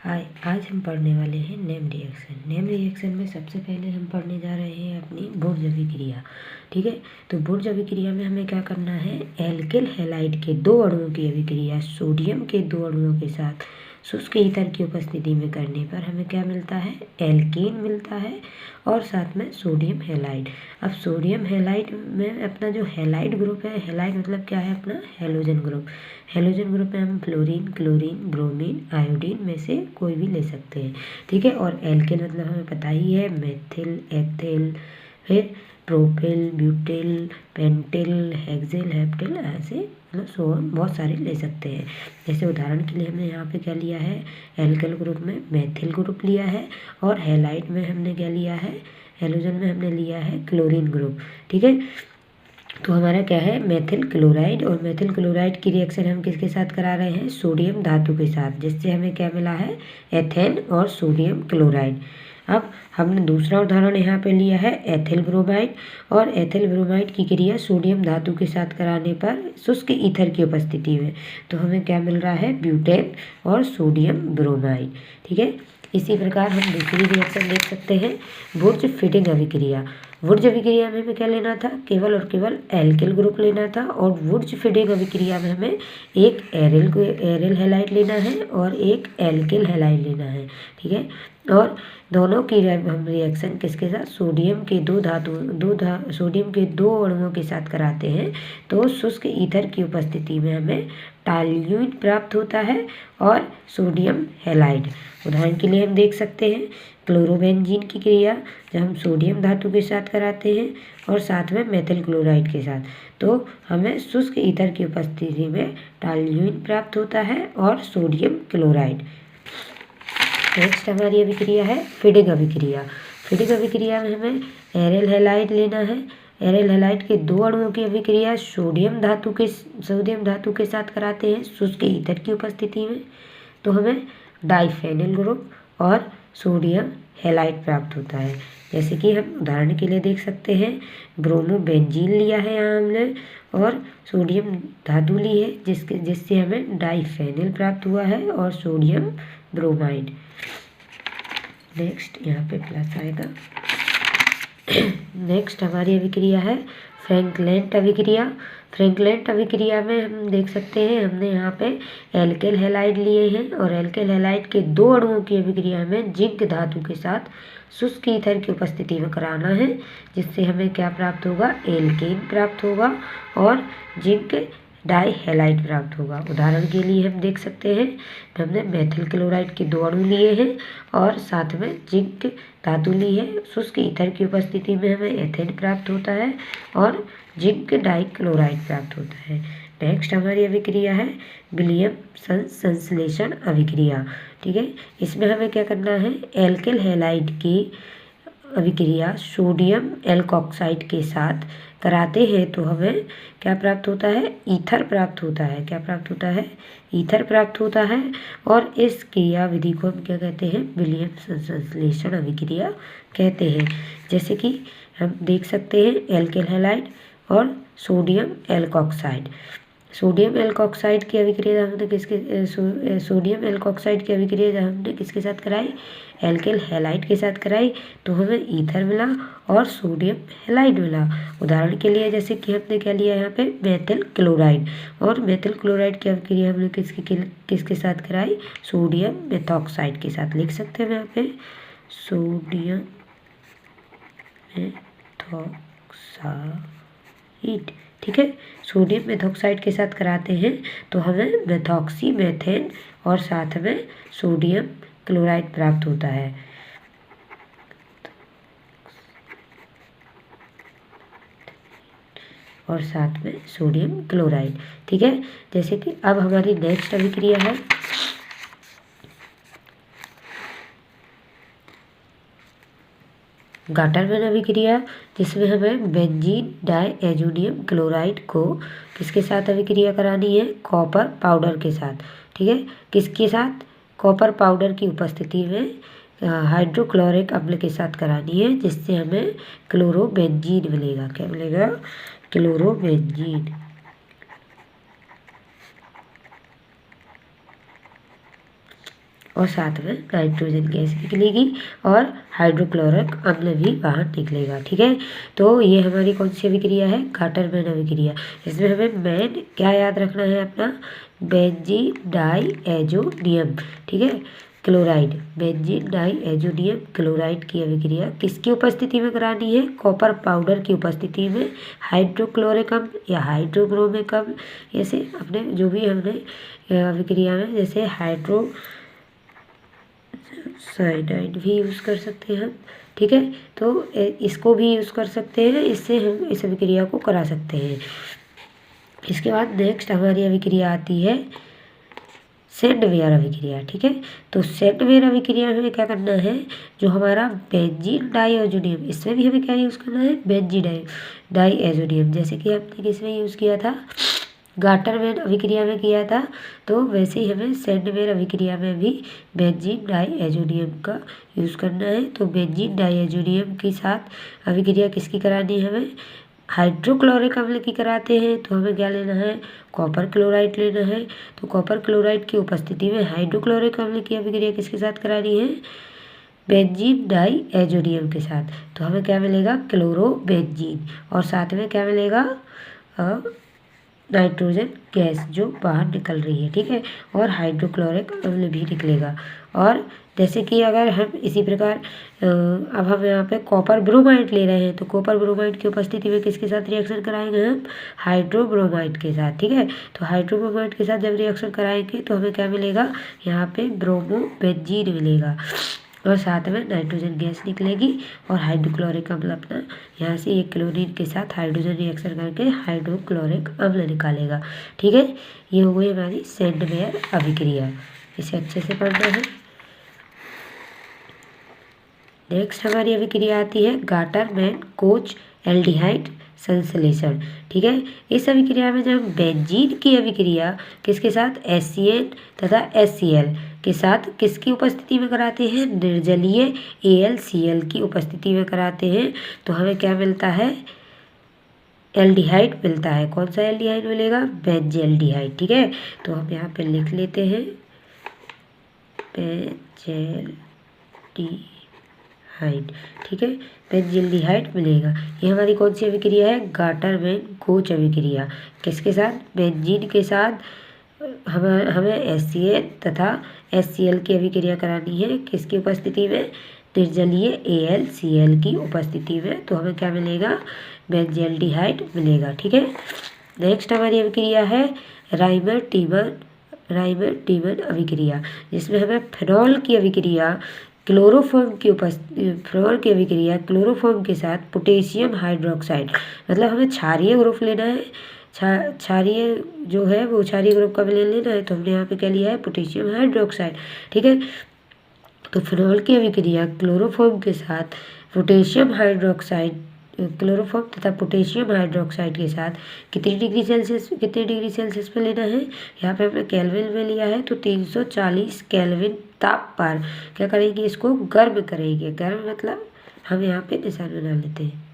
हाय, आज हम पढ़ने वाले हैं नेम रिएक्शन। नेम रिएक्शन में सबसे पहले हम पढ़ने जा रहे हैं अपनी बुर्ज अभिक्रिया। ठीक है, तो बुर्ज अभिक्रिया में हमें क्या करना है, एल्किल हैलाइड के दो अणुओं की अभिक्रिया सोडियम के दो अणुओं के साथ शुष्क ईथर की उपस्थिति में करने पर हमें क्या मिलता है, एल्केन मिलता है और साथ में सोडियम हैलाइड। अब सोडियम हैलाइड में अपना जो हैलाइड ग्रुप है, हैलाइड मतलब क्या है, अपना हैलोजन ग्रुप। हैलोजन ग्रुप में हम फ्लोरीन, क्लोरीन, ब्रोमीन, आयोडीन में से कोई भी ले सकते हैं। ठीक है, और एल्केन मतलब हमें पता ही है, मेथिल, एथिल, फिर प्रोपिल, ब्यूटिल, पेंटिल, हेक्सेल, हेप्टिल, ऐसे मतलब सोन बहुत सारे ले सकते हैं। जैसे उदाहरण के लिए हमने यहाँ पे क्या लिया है, एल्किल ग्रुप में मेथिल ग्रुप लिया है और हैलाइड में हमने क्या लिया है, हैलोजन में हमने लिया है क्लोरीन ग्रुप। ठीक है, तो हमारा क्या है, मेथिल क्लोराइड, और मेथिल क्लोराइड की रिएक्शन हम किसके साथ करा रहे हैं, सोडियम धातु के साथ, जिससे हमें क्या मिला है, एथेन और सोडियम क्लोराइड। अब हमने दूसरा उदाहरण यहाँ पे लिया है एथिल ब्रोमाइड, और एथिल ब्रोमाइड की क्रिया सोडियम धातु के साथ कराने पर शुष्क ईथर की उपस्थिति में, तो हमें क्या मिल रहा है, ब्यूटेन और सोडियम ब्रोमाइड। ठीक है, इसी प्रकार हम दूसरी रिएक्शन देख सकते हैं, बुर्ज फिटिंग अभिक्रिया। वुर्ज अभिक्रिया में हमें क्या लेना था, केवल और केवल एल्किल ग्रुप लेना था, और वुर्ज फिटिंग अभिक्रिया में हमें एक एरिल हैलाइड लेना है और एक एल्किल हैलाइड लेना है। ठीक है, और दोनों की हम रिएक्शन किसके साथ, सोडियम के सोडियम के दो अणुओं के साथ कराते हैं, तो शुष्क ईथर की उपस्थिति में हमें टॉल्यूइन प्राप्त होता है और सोडियम हैलाइड। उदाहरण के लिए हम देख सकते हैं क्लोरोबेंजीन की क्रिया, जब हम सोडियम धातु के साथ कराते हैं और साथ में मेथिल क्लोराइड के साथ, तो हमें शुष्क ईथर की उपस्थिति में टॉल्यूइन प्राप्त होता है और सोडियम क्लोराइड। नेक्स्ट हमारी अभिक्रिया है फिटिंग अभिक्रिया। फिटिंग अभिक्रिया में हमें एरिल हैलाइड लेना है। एरिल हैलाइड के दो अणुओं की अभिक्रिया सोडियम धातु के साथ कराते हैं शुष्क ईथर की उपस्थिति में, तो हमें डाइफेनिल ग्रुप और सोडियम हैलाइड प्राप्त होता है। जैसे कि हम उदाहरण के लिए देख सकते हैं, ब्रोमोबेंजीन लिया है यहाँ हमने और सोडियम धातु ली है, जिससे हमें डाइफेनिल प्राप्त हुआ है और सोडियम ब्रोमाइड। नेक्स्ट यहाँ पे प्लस आएगा। नेक्स्ट हमारी अभिक्रिया है फ्रैंकलेंट अभिक्रिया। फ्रैंकलेंट अभिक्रिया में हम देख सकते हैं, हमने यहाँ पे एल्किल हैलाइड लिए हैं और एल्किल हैलाइड के दो अणुओं की अभिक्रिया में जिंक धातु के साथ शुष्क ईथर की उपस्थिति में कराना है, जिससे हमें क्या प्राप्त होगा, एल्केन प्राप्त होगा और जिंक डाई हैलाइड प्राप्त होगा। उदाहरण के लिए हम देख सकते हैं, हमने मेथिल क्लोराइड के दो अणु लिए हैं और साथ में जिंक धातु ली है, शुष्क ईथर की उपस्थिति में हमें एथेन प्राप्त होता है और जिंक डाई क्लोराइड प्राप्त होता है। नेक्स्ट हमारी अभिक्रिया है विलियमसन संश्लेषण अभिक्रिया। ठीक है, इसमें हमें क्या करना है, एल्किल हैलाइड की अभिक्रिया सोडियम एल्कोक्साइड के साथ कराते हैं, तो हमें क्या प्राप्त होता है, ईथर प्राप्त होता है। क्या प्राप्त होता है, ईथर प्राप्त होता है, और इस क्रिया विधि को हम क्या कहते हैं, विलियमसन संश्लेषण अभिक्रिया कहते हैं। जैसे कि हम देख सकते हैं एल्किल हैलाइड और सोडियम एल्कोक्साइड। सोडियम एल्कोक्साइड की अभिक्रिया हमने सोडियम एल्कोक्साइड की अभिक्रिया जब हमने किसके साथ कराई, एल्किल हैलाइड के साथ कराई, तो हमें ईथर मिला और सोडियम हैलाइड मिला। उदाहरण के लिए जैसे कि हमने क्या लिया यहाँ पे, मेथिल क्लोराइड, और मेथिल क्लोराइड की अभिक्रिया हमने किसके साथ कराई, सोडियम मेथॉक्साइड के साथ। लिख सकते हैं यहाँ पे सोडियम मेथॉक्साइड। ठीक है, सोडियम मेथॉक्साइड के साथ कराते हैं, तो हमें मेथॉक्सी मेथेन और साथ में सोडियम क्लोराइड प्राप्त होता है। और साथ में सोडियम क्लोराइड। ठीक है, जैसे कि अब हमारी नेक्स्ट अभिक्रिया है गाटरमैन अभिक्रिया, जिसमें हमें बेंजीन डाइएजोनियम क्लोराइड को किसके साथ अभिक्रिया करानी है, कॉपर पाउडर के साथ। ठीक है, किसके साथ, कॉपर पाउडर की उपस्थिति में हाइड्रोक्लोरिक अम्ल के साथ करानी है, जिससे हमें क्लोरोबेंजीन मिलेगा। क्या मिलेगा, क्लोरोबेंजीन। और साथ में नाइट्रोजन गैस निकलेगी और हाइड्रोक्लोरिक अम्ल भी बाहर निकलेगा। ठीक है, तो ये हमारी कौन सी अभिक्रिया है, गाटर-मैन अभिक्रिया। इसमें हमें मेन क्या याद रखना है अपना, बेंजीन डाइएजोनियम, ठीक है, क्लोराइड, बेंजीन डाइएजोनियम क्लोराइड की अभिक्रिया किसकी उपस्थिति में करानी है, कॉपर पाउडर की उपस्थिति में हाइड्रोक्लोरिक अम्ल या हाइड्रोब्रोमिक अम्ल, जैसे अपने जो भी हमने अभिक्रिया में जैसे हाइड्रो साइनाइड भी यूज़ कर सकते हैं हम। ठीक है, तो इसको भी यूज़ कर सकते हैं, इससे हम इस अभिक्रिया को करा सकते हैं। इसके बाद नेक्स्ट हमारी अभिक्रिया आती है सेंडवेयर अभिक्रिया। ठीक है, तो सेंडवेयर अभिक्रिया में हमें क्या करना है, जो हमारा बेंजीन डाइएजोनियम, इसमें भी हमें क्या यूज़ करना है, बेंजीन डाइएजोनियम, जैसे कि हमने किसमें यूज़ किया था, गाटर-मैन अभिक्रिया में किया था, तो वैसे ही हमें सेंडवेयर अभिक्रिया में भी बेंजीन डाइएजोनियम का यूज़ करना है। तो बेंजीन डाइएजोनियम के साथ अभिक्रिया किसकी करानी है, हमें हाइड्रोक्लोरिक अम्ल की कराते हैं, तो हमें क्या लेना है, कॉपर क्लोराइड लेना है। तो कॉपर क्लोराइड की उपस्थिति में हाइड्रोक्लोरिक अम्ल की अभिक्रिया किसके साथ करानी है, बेंजीन डाइएजोनियम के साथ। तो हमें क्या मिलेगा, क्लोरोबेंजीन, और साथ में क्या मिलेगा, नाइट्रोजन गैस जो बाहर निकल रही है। ठीक है, और हाइड्रोक्लोरिक अम्ल भी निकलेगा। और जैसे कि अगर हम इसी प्रकार अब हम यहाँ पे कॉपर ब्रोमाइड ले रहे हैं, तो कॉपर ब्रोमाइड की उपस्थिति में किसके साथ रिएक्शन कराएंगे हम, हाइड्रोब्रोमाइड के साथ। ठीक है, तो हाइड्रोब्रोमाइड के साथ जब रिएक्शन कराएंगे तो हमें क्या मिलेगा, यहाँ पे ब्रोमोबेंजीन मिलेगा, और साथ में नाइट्रोजन गैस निकलेगी, और हाइड्रोक्लोरिक अम्ल अपना यहाँ से एक क्लोरीन के साथ हाइड्रोजन रिएक्शन करके हाइड्रोक्लोरिक अम्ल निकालेगा। ठीक है, ये हो गई हमारी सेंडवेयर अभिक्रिया, इसे अच्छे से पढ़ना है। नेक्स्ट हमारी अभिक्रिया आती है गाटर-मैन कोच एल्डिहाइड संश्लेषण। ठीक है, इस अभिक्रिया में जब बेंजीन की अभिक्रिया किसके साथ, HCN तथा HCl के साथ किसकी उपस्थिति में कराते हैं, निर्जलीय AlCl की उपस्थिति में कराते हैं, तो हमें क्या मिलता है, एल्डिहाइड मिलता है। कौन सा एल्डिहाइड मिलेगा, बेंजेल्डिहाइड। ठीक है, तो हम यहाँ पे लिख लेते हैं बेंजेल्डिहाइड। ठीक है, बेंजेल्डिहाइड मिलेगा। ये हमारी कौन सी अभिक्रिया है, गाटर-मैन कोच अभिक्रिया, किसके साथ, बेंजीन के साथ हमें HCN तथा HCl की अभिक्रिया करानी है, किसकी उपस्थिति में, निर्जलीय AlCl की उपस्थिति में, तो हमें क्या मिलेगा, बेंजेल्डिहाइड मिलेगा। ठीक है, नेक्स्ट हमारी अभिक्रिया है राइमर-टीमर अभिक्रिया, जिसमें हमें फेनॉल की अभिक्रिया क्लोरोफॉर्म के साथ पोटेशियम हाइड्रोक्साइड, मतलब हमें क्षारीय ग्रुप लेना है, क्षारीय जो है वो क्षारीय ग्रुप का ले लेना है, तो हमने यहाँ पे क्या लिया है, पोटेशियम हाइड्रोक्साइड। ठीक है, तो फिनॉल की अभिक्रिया क्लोरोफॉर्म तथा पोटेशियम हाइड्रोक्साइड के साथ कितने डिग्री सेल्सियस पे लेना है, यहाँ पे हमने केल्विन में लिया है, तो 340 केल्विन ताप पर क्या करेंगे, इसको गर्म करेंगे। गर्म मतलब हम यहाँ पे निशान बना लेते हैं,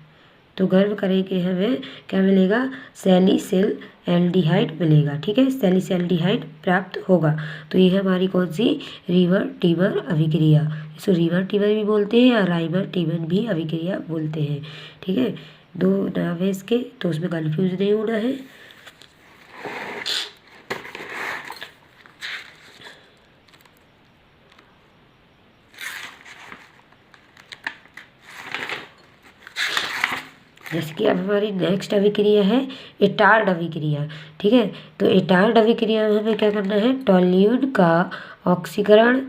तो गर्म करेंगे, हमें क्या मिलेगा, सैलिसिल एल्डिहाइड मिलेगा। ठीक है, सैलिसिल्डिहाइड प्राप्त होगा। तो ये हमारी कौन सी, रिवर-टीमर अभिक्रिया, इसको रिवर-टीमर भी बोलते हैं या राइमर-टीमर भी अभिक्रिया बोलते हैं। ठीक है, दो नाम है इसके, तो उसमें कंफ्यूज नहीं होना है। जैसे कि अब हमारी नेक्स्ट अभिक्रिया है इटार्ड अभिक्रिया। ठीक है, तो इटार्ड अभिक्रिया में हमें क्या करना है, टॉल्यून का ऑक्सीकरण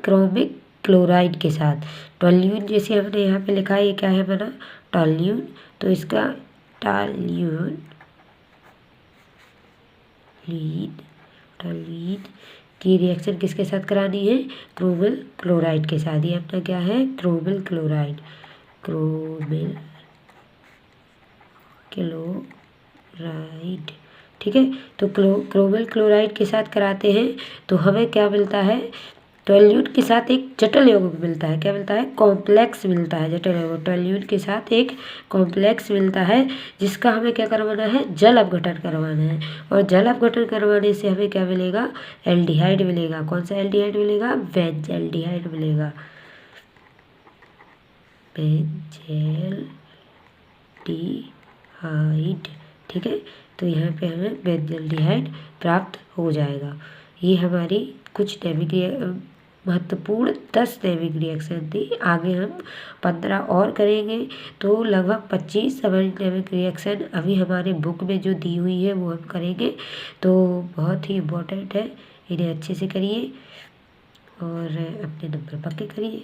क्रोमिक क्लोराइड के साथ। टॉल्यून जैसे हमने यहाँ पे लिखा है, ये क्या है हमारा, टॉल्यून, तो इसका टॉल्यून की रिएक्शन किसके साथ करानी है, क्रोमिल क्लोराइड के साथ। ये अपना क्या है, क्रोमिल क्लोराइड ठीक है, तो क्रोमिल क्लोराइड के साथ कराते हैं, तो हमें क्या मिलता है, टोल्यूट के साथ एक जटिल यौगिक मिलता है। क्या मिलता है? कॉम्प्लेक्स मिलता है, जटिल यौगिक। टोल्यूट के साथ एक कॉम्प्लेक्स मिलता है जिसका हमें क्या करवाना है? जल अपघटन करवाना है। और जल अपघटन करवाने से हमें क्या मिलेगा? एल्डिहाइड मिलेगा। कौन सा एल्डिहाइड मिलेगा? बेंजल्डिहाइड मिलेगा। बेंजल्डिहाइड, ठीक है। तो यहाँ पे हमें बेंजल्डिहाइड प्राप्त हो जाएगा। ये हमारी कुछ महत्वपूर्ण 10 जैविक रिएक्शन थी। आगे हम 15 और करेंगे, तो लगभग 25 हमारी जैविक रिएक्शन अभी हमारे बुक में जो दी हुई है वो हम करेंगे। तो बहुत ही इम्पोर्टेंट है, इन्हें अच्छे से करिए और अपने नंबर पक्के करिए।